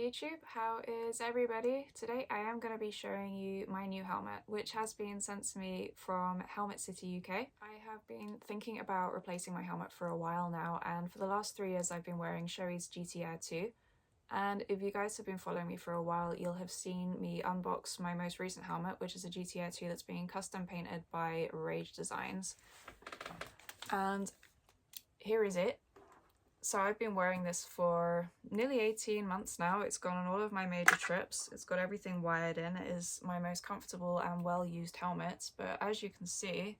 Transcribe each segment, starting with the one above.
YouTube, how is everybody? Today I am going to be showing you my new helmet, which has been sent to me from Helmet City UK. I have been thinking about replacing my helmet for a while now, and for the last 3 years I've been wearing Shoei's GT Air 2. And if you guys have been following me for a while, you'll have seen me unbox my most recent helmet, which is a GT Air 2 that's being custom painted by Rage Designs. And here is it. So I've been wearing this for nearly 18 months now. It's gone on all of my major trips. It's got everything wired in. It is my most comfortable and well-used helmet. But as you can see,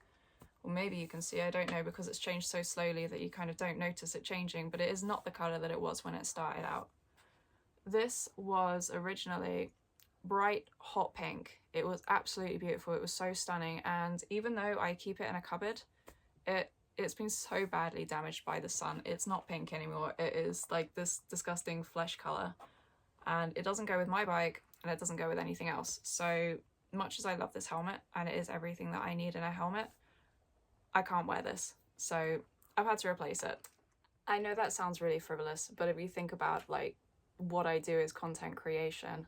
or maybe you can see, I don't know, because it's changed so slowly that you kind of don't notice it changing, but it is not the colour that it was when it started out. This was originally bright hot pink. It was absolutely beautiful. It was so stunning. And even though I keep it in a cupboard, it's been so badly damaged by the sun. It's not pink anymore. It is like this disgusting flesh colour, and it doesn't go with my bike and it doesn't go with anything else. So much as I love this helmet and it is everything that I need in a helmet, I can't wear this. So I've had to replace it. I know that sounds really frivolous, but if you think about like what I do is content creation,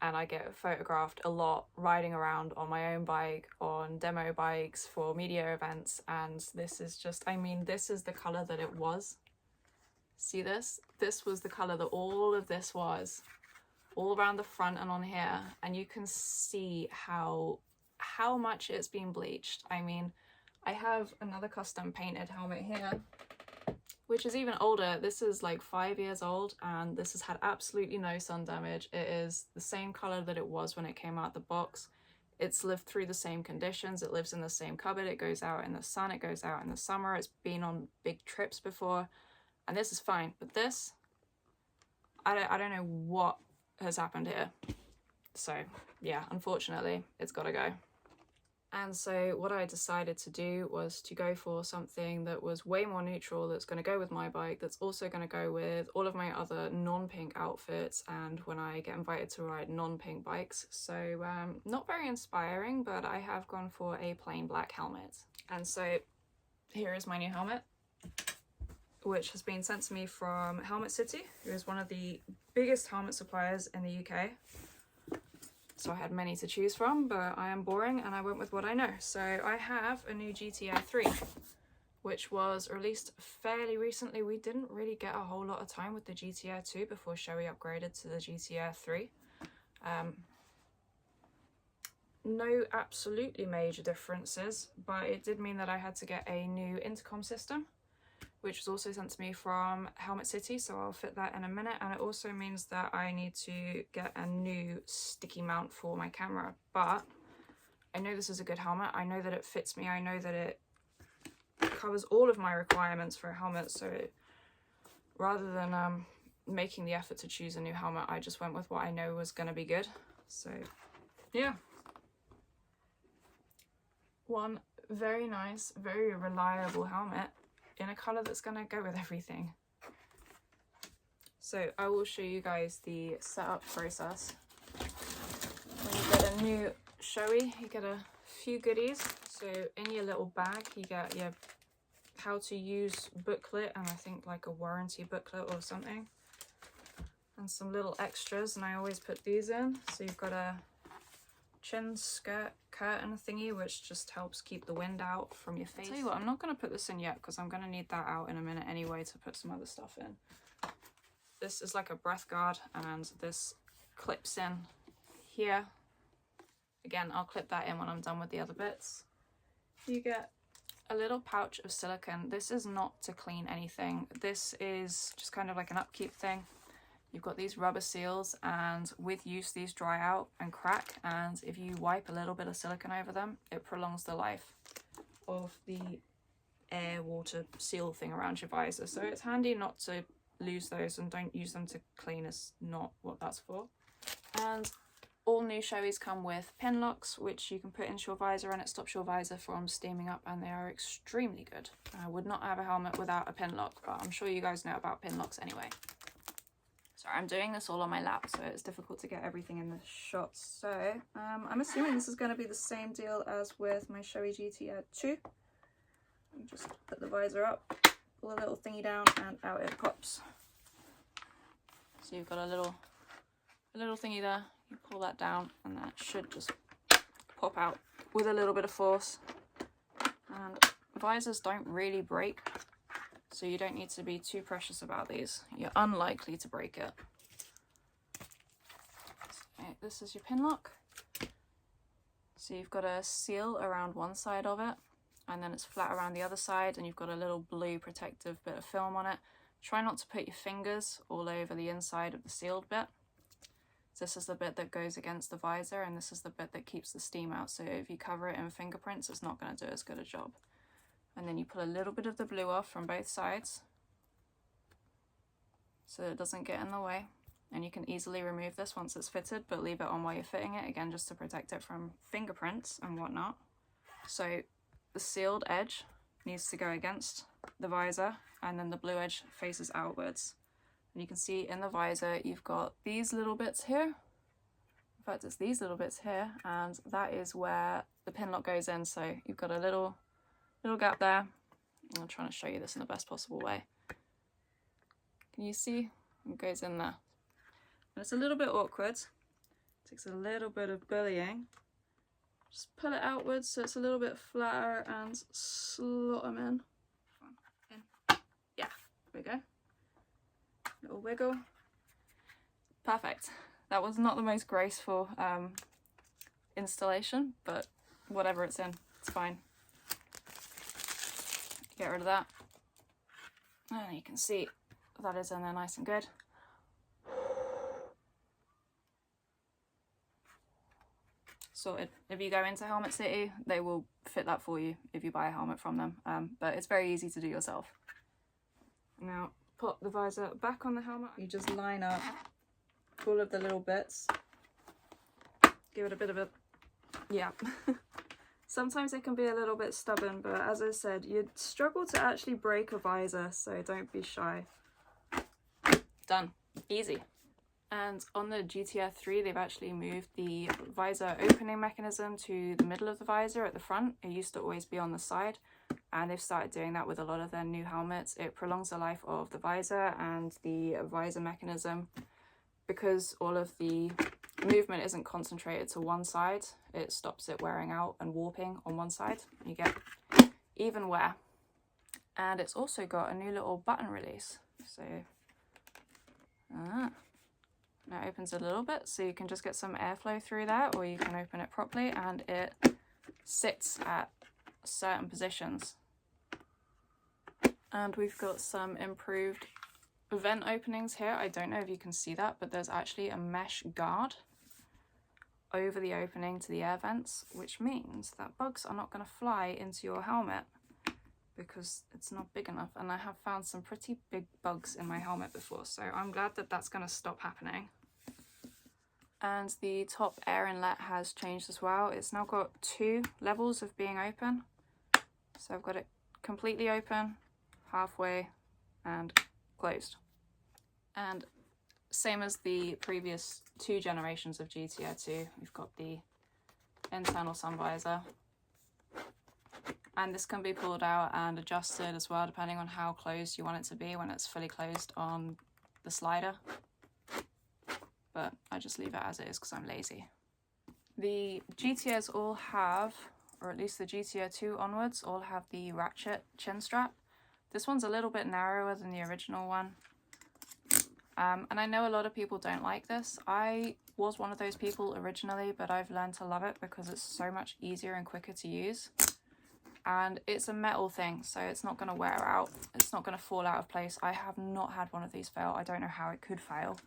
and I get photographed a lot riding around on my own bike, on demo bikes for media events, and this is just, I mean, this is the colour that it was. See this? This was the colour that all of this was, all around the front and on here, and you can see how much it's been bleached. I mean, I have another custom painted helmet here, which is even older. This is like 5 years old, and this has had absolutely no sun damage. It is the same color that it was when it came out the box. It's lived through the same conditions. It lives in the same cupboard. It goes out in the sun. It goes out in the summer. It's been on big trips before, and this is fine. But this, I don't know what has happened here. So yeah, unfortunately, it's got to go. And so what I decided to do was to go for something that was way more neutral, that's going to go with my bike, that's also going to go with all of my other non-pink outfits and when I get invited to ride non-pink bikes. So not very inspiring, but I have gone for a plain black helmet. And so here is my new helmet, which has been sent to me from Helmet City, who is one of the biggest helmet suppliers in the UK. So I had many to choose from, but I am boring and I went with what I know. So I have a new GT Air 3, which was released fairly recently. We didn't really get a whole lot of time with the GT Air 2 before Shoei upgraded to the GT Air 3. No absolutely major differences, but it did mean that I had to get a new intercom system, which was also sent to me from Helmet City, so I'll fit that in a minute. And it also means that I need to get a new sticky mount for my camera. But I know this is a good helmet. I know that it fits me. I know that it covers all of my requirements for a helmet. So rather than making the effort to choose a new helmet, I just went with what I know was going to be good. So yeah. One very nice, very reliable helmet in a colour that's going to go with everything. So I will show you guys the setup process. When you get a new Shoei, you get a few goodies. So in your little bag, you get your how to use booklet, and I think like a warranty booklet or something, and some little extras, and I always put these in. So you've got a chin skirt curtain thingy, which just helps keep the wind out from your face. I'll tell you what, I'm not going to put this in yet because I'm going to need that out in a minute anyway to put some other stuff in. This is like a breath guard, and this clips in here. Again, I'll clip that in when I'm done with the other bits. You get a little pouch of silicone. This is not to clean anything. This is just kind of like an upkeep thing. You've got these rubber seals, and with use these dry out and crack, and if you wipe a little bit of silicone over them, it prolongs the life of the air water seal thing around your visor. So it's handy not to lose those, and don't use them to clean, is not what that's for. And all new Shoeis come with pin locks, which you can put into your visor, and it stops your visor from steaming up, and they are extremely good. I would not have a helmet without a pin lock, but I'm sure you guys know about pin locks anyway. Sorry, I'm doing this all on my lap, so it's difficult to get everything in the shot. So I'm assuming this is going to be the same deal as with my Shoei GT Air 2. Just put the visor up, pull a little thingy down, and out it pops. So you've got a little the little thingy there, you pull that down and that should just pop out with a little bit of force. And visors don't really break, so you don't need to be too precious about these. You're unlikely to break it. So this is your pin lock. So you've got a seal around one side of it, and then it's flat around the other side, and you've got a little blue protective bit of film on it. Try not to put your fingers all over the inside of the sealed bit. This is the bit that goes against the visor, and this is the bit that keeps the steam out. So if you cover it in fingerprints, it's not going to do as good a job. And then you pull a little bit of the blue off from both sides so it doesn't get in the way. And you can easily remove this once it's fitted, but leave it on while you're fitting it, again, just to protect it from fingerprints and whatnot. So the sealed edge needs to go against the visor, and then the blue edge faces outwards. And you can see in the visor, you've got these little bits here. In fact, it's these little bits here, and that is where the pin lock goes in. So you've got a little gap there. I'm trying to show you this in the best possible way. Can you see? It goes in there. And it's a little bit awkward. It takes a little bit of bullying. Just pull it outwards so it's a little bit flatter and slot them in. Yeah, there we go. Little wiggle. Perfect. That was not the most graceful installation, but whatever it's in, it's fine. Get rid of that. And you can see that is in there nice and good. Sorted. If you go into Helmet City, they will fit that for you if you buy a helmet from them, but it's very easy to do yourself. Now pop the visor back on the helmet. You just line up all of the little bits, give it a bit of a, yeah. Sometimes it can be a little bit stubborn, but as I said, you'd struggle to actually break a visor, so don't be shy. Done. Easy. And on the GT Air 3, they've actually moved the visor opening mechanism to the middle of the visor at the front. It used to always be on the side, and they've started doing that with a lot of their new helmets. It prolongs the life of the visor and the visor mechanism. Because all of the movement isn't concentrated to one side, it stops it wearing out and warping on one side. You get even wear. And it's also got a new little button release. So now it opens a little bit, so you can just get some airflow through there, or you can open it properly, and it sits at certain positions. And we've got some improved vent openings here. I don't know if you can see that, but there's actually a mesh guard over the opening to the air vents, which means that bugs are not going to fly into your helmet because it's not big enough. And I have found some pretty big bugs in my helmet before, so I'm glad that that's going to stop happening. And the top air inlet has changed as well. It's now got 2 levels of being open. So I've got it completely open, halfway, and closed. And same as the previous 2 generations of GT Air 2, we've got the internal sun visor. And this can be pulled out and adjusted as well, depending on how closed you want it to be when it's fully closed on the slider. But I just leave it as it is because I'm lazy. The GTAs all have, or at least the GTR 2 onwards, all have the ratchet chin strap. This one's a little bit narrower than the original one. And I know a lot of people don't like this. I was one of those people originally, but I've learned to love it because it's so much easier and quicker to use. And it's a metal thing, so it's not going to wear out. It's not going to fall out of place. I have not had one of these fail. I don't know how it could fail.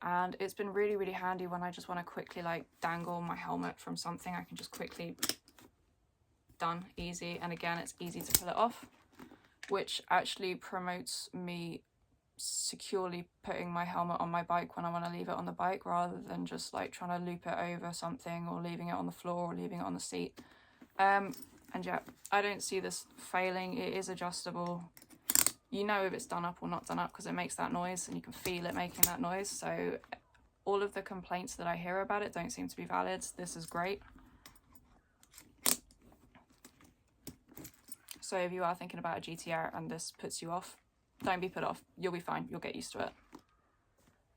And it's been really, really handy when I just want to quickly like dangle my helmet from something. I can just quickly, done, easy. And again, it's easy to pull it off, which actually promotes me securely putting my helmet on my bike when I want to leave it on the bike, rather than just like trying to loop it over something or leaving it on the floor or leaving it on the seat. And yeah, I don't see this failing. It is adjustable. You know if it's done up or not done up because it makes that noise and you can feel it making that noise. So all of the complaints that I hear about it don't seem to be valid. This is great. So if you are thinking about a GT Air and this puts you off, don't be put off. You'll be fine. You'll get used to it.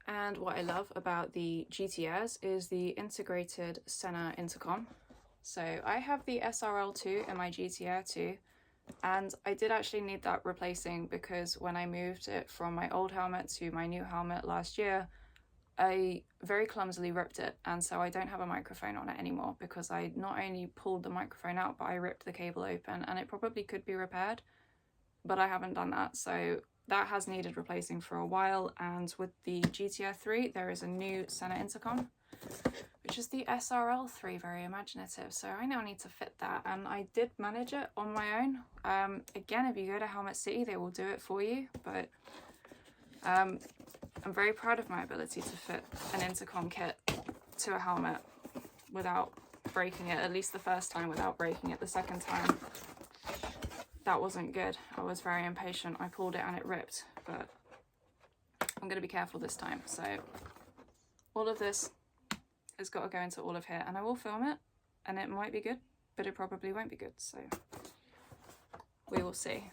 And what I love about the GT Airs is the integrated center intercom. So I have the SRL2 in my GT Air too, and I did actually need that replacing because when I moved it from my old helmet to my new helmet last year, I very clumsily ripped it, and so I don't have a microphone on it anymore because I not only pulled the microphone out, but I ripped the cable open, and it probably could be repaired, but I haven't done that, so that has needed replacing for a while. And with the GTR 3 there is a new center intercom, which is the SRL3, very imaginative, so I now need to fit that, and I did manage it on my own. Again, if you go to Helmet City they will do it for you, but I'm very proud of my ability to fit an intercom kit to a helmet without breaking it, at least the first time without breaking it. The second time, that wasn't good. I was very impatient. I pulled it and it ripped, but I'm going to be careful this time. So all of this has got to go into all of here, and I will film it, and it might be good, but it probably won't be good, so we will see.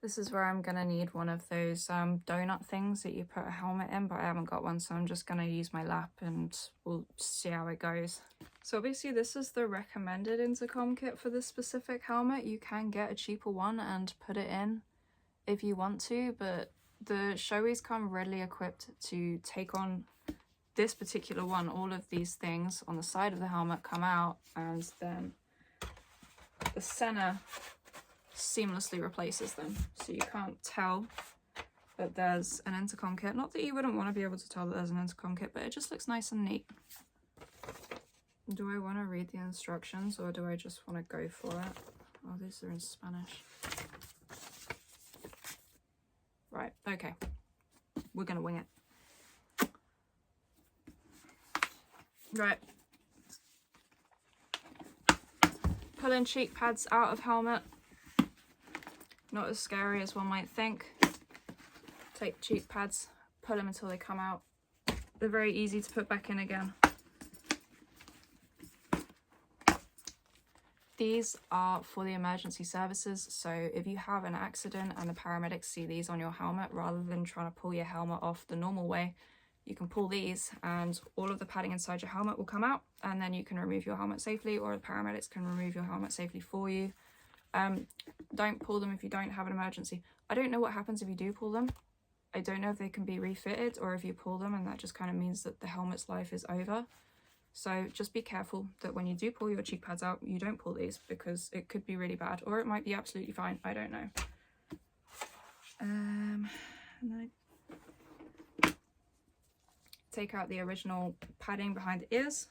This is where I'm gonna need one of those donut things that you put a helmet in, but I haven't got one, so I'm just gonna use my lap and we'll see how it goes. So obviously this is the recommended intercom kit for this specific helmet. You can get a cheaper one and put it in if you want to, but the Shoeis come readily equipped to take on this particular one. All of these things on the side of the helmet come out, and then the center seamlessly replaces them, so you can't tell that there's an intercom kit. Not that you wouldn't want to be able to tell that there's an intercom kit, but it just looks nice and neat. Do I want to read the instructions or do I just want to go for it? Oh, these are in Spanish. Right, okay, we're gonna wing it. Right, pulling cheek pads out of helmet. Not as scary as one might think. Take cheek pads, pull them until they come out. They're very easy to put back in again. These are for the emergency services, so if you have an accident and the paramedics see these on your helmet, rather than trying to pull your helmet off the normal way, you can pull these and all of the padding inside your helmet will come out, and then you can remove your helmet safely, or the paramedics can remove your helmet safely for you. Don't pull them if you don't have an emergency. I don't know what happens if you do pull them. I don't know if they can be refitted or if you pull them and that just kind of means that the helmet's life is over. So just be careful that when you do pull your cheek pads out, you don't pull these, because it could be really bad, or it might be absolutely fine. I don't know. And then I take out the original padding behind the ears.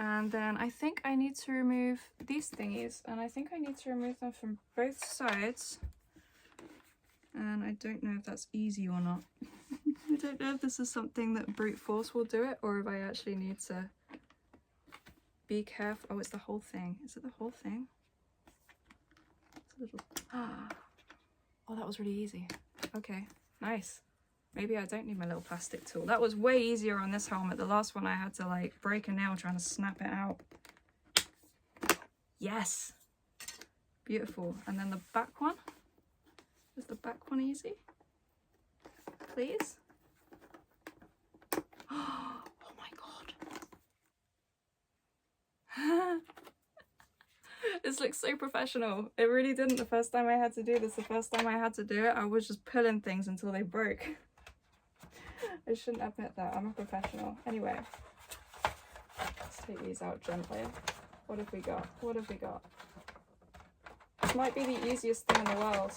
And then I think I need to remove these thingies, and I think I need to remove them from both sides. And I don't know if that's easy or not. I don't know if this is something that brute force will do it, or if I actually need to be careful. Oh, it's the whole thing. Is it the whole thing? It's a little... Oh, that was really easy. Okay, nice. Maybe I don't need my little plastic tool. That was way easier on this helmet. The last one I had to like break a nail trying to snap it out. Yes. Beautiful. And then the back one. Is the back one easy? Please? Oh my god. This looks so professional. It really didn't the first time I had to do this. The first time I had to do it, I was just pulling things until they broke. I shouldn't admit that. I'm a professional. Anyway, let's take these out gently. What have we got? What have we got? This might be the easiest thing in the world.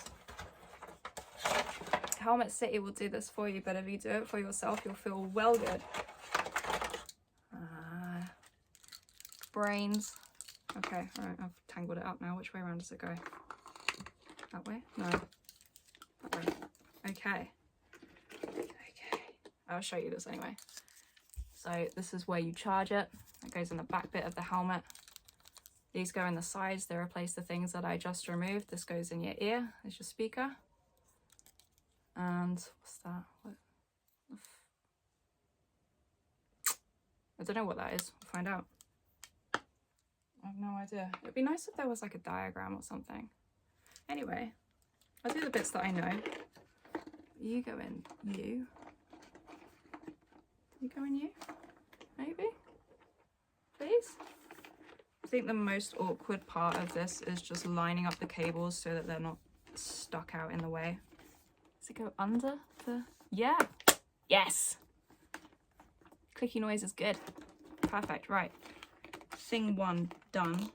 Helmet City will do this for you, but if you do it for yourself, you'll feel well good. Brains. Okay, alright, I've tangled it up now. Which way around does it go? That way? No. That way. Okay. Okay. I'll show you this anyway. So this is where you charge it. It goes in the back bit of the helmet. These go in the sides. They replace the things that I just removed. This goes in your ear. There's your speaker. And what's that? What? I don't know what that is. We'll find out. I have no idea. It'd be nice if there was like a diagram or something. Anyway, I'll do the bits that I know. You go in you. You go in you? Maybe? Please? I think the most awkward part of this is just lining up the cables so that they're not stuck out in the way. Does it go under the... Yeah! Yes! Clicky noise is good. Perfect, right. Thing 1 done.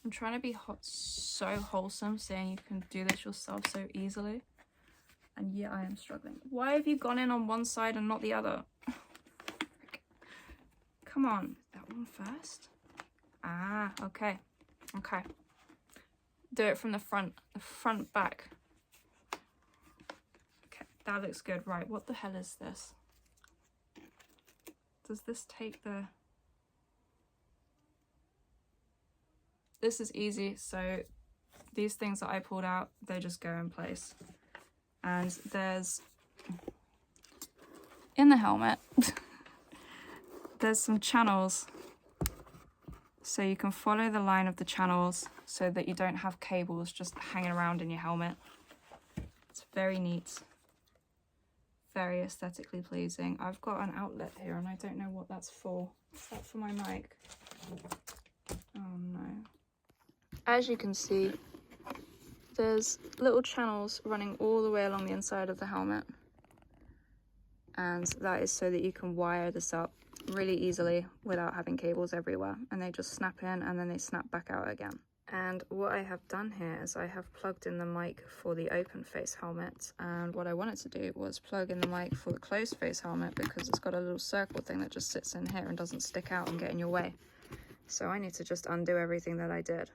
I'm trying to be so wholesome, saying you can do this yourself so easily. And yeah, I am struggling. Why have you gone in on one side and not the other? Come on. That one first? Ah, okay. Okay. Do it from the front back. Okay, that looks good. Right, what the hell is this? Does this take the... This is easy, so these things that I pulled out, they just go in place. And there's, in the helmet, there's some channels. So you can follow the line of the channels so that you don't have cables just hanging around in your helmet. It's very neat. Very aesthetically pleasing. I've got an outlet here and I don't know what that's for. Is that for my mic? Oh no. As you can see, there's little channels running all the way along the inside of the helmet. And that is so that you can wire this up really easily without having cables everywhere. And they just snap in and then they snap back out again. And what I have done here is I have plugged in the mic for the open face helmet. And what I wanted to do was plug in the mic for the closed face helmet because it's got a little circle thing that just sits in here and doesn't stick out and get in your way. So I need to just undo everything that I did.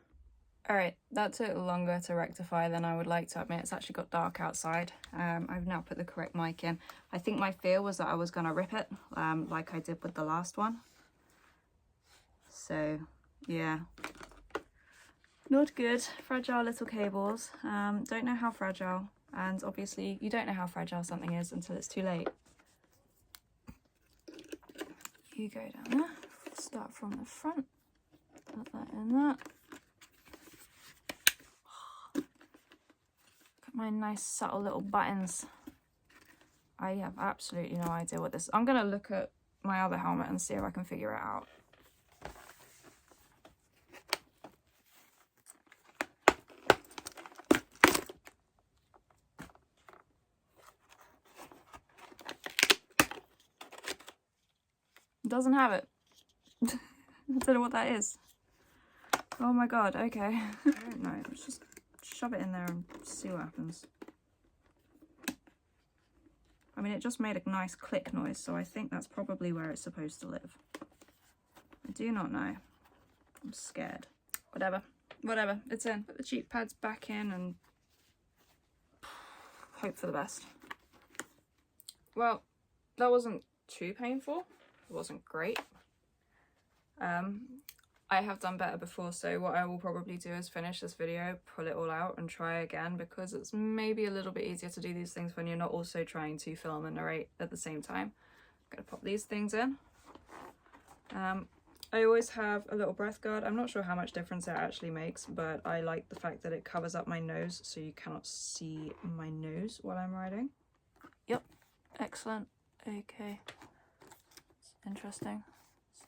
Alright, that took longer to rectify than I would like to admit. It's actually got dark outside. I've now put the correct mic in. I think my fear was that I was going to rip it, like I did with the last one. So, yeah. Not good. Fragile little cables. Don't know how fragile. And obviously, you don't know how fragile something is until it's too late. You go down there. Start from the front. Put that in that. My nice subtle little buttons. I have absolutely no idea what this is. I'm gonna look at my other helmet and see if I can figure it out. It doesn't have it. I don't know what that is. Oh my god, okay. I don't know. Let's just shove it in there and see what happens. I mean, it just made a nice click noise, so I think that's probably where it's supposed to live. I do not know. I'm scared. Whatever. Whatever. It's in. Put the cheek pads back in and hope for the best. Well, that wasn't too painful. It wasn't great. I have done better before, so what I will probably do is finish this video, pull it all out and try again, because it's maybe a little bit easier to do these things when you're not also trying to film and narrate at the same time. I'm gonna pop these things in. I always have a little breath guard. I'm not sure how much difference it actually makes, but I like the fact that it covers up my nose so you cannot see my nose while I'm riding. Yep, excellent. Okay, it's interesting.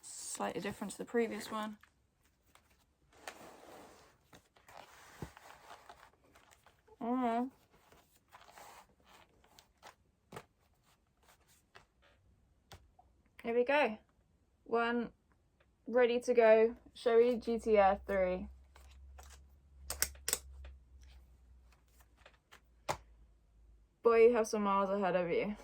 Slightly different to the previous one. Here we go. One ready to go. Shoei GT Air 3. Boy, you have some miles ahead of you.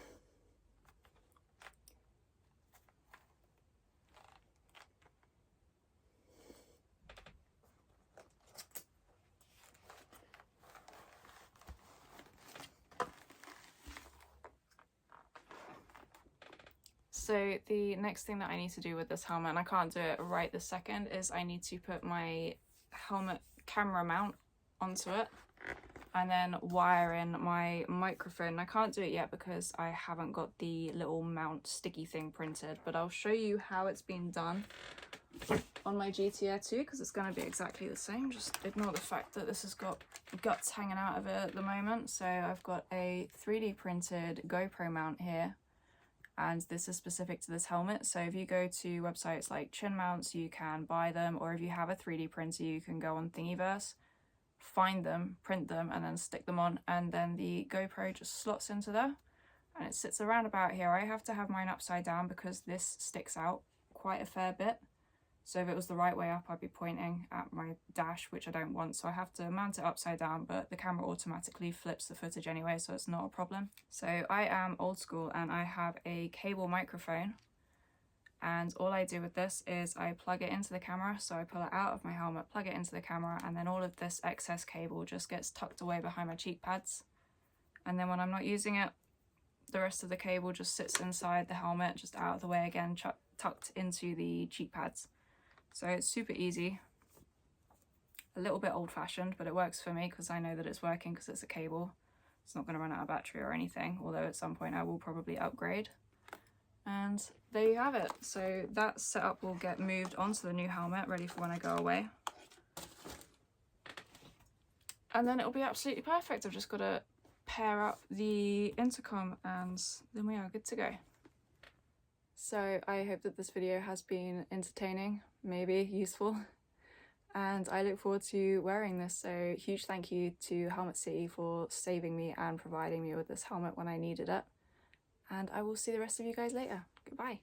So the next thing that I need to do with this helmet, and I can't do it right this second, is I need to put my helmet camera mount onto it and then wire in my microphone. I can't do it yet because I haven't got the little mount sticky thing printed, but I'll show you how it's been done on my GT Air too, because it's going to be exactly the same. Just ignore the fact that this has got guts hanging out of it at the moment. So I've got a 3D printed GoPro mount here, and this is specific to this helmet. So if you go to websites like Chin Mounts, you can buy them, or if you have a 3D printer, you can go on Thingiverse, find them, print them, and then stick them on, and then the GoPro just slots into there, and it sits around about here. I have to have mine upside down because this sticks out quite a fair bit. So if it was the right way up, I'd be pointing at my dash, which I don't want. So I have to mount it upside down, but the camera automatically flips the footage anyway, so it's not a problem. So I am old school and I have a cable microphone. And all I do with this is I plug it into the camera. So I pull it out of my helmet, plug it into the camera, and then all of this excess cable just gets tucked away behind my cheek pads. And then when I'm not using it, the rest of the cable just sits inside the helmet, just out of the way again, tucked into the cheek pads. So it's super easy, a little bit old-fashioned, but it works for me because I know that it's working because it's a cable. It's not going to run out of battery or anything, although at some point I will probably upgrade. And there you have it. So that setup will get moved onto the new helmet, ready for when I go away. And then it'll be absolutely perfect. I've just got to pair up the intercom and then we are good to go. So I hope that this video has been entertaining, maybe useful, and I look forward to wearing this. So huge thank you to Helmet City for saving me and providing me with this helmet when I needed it. And I will see the rest of you guys later. Goodbye.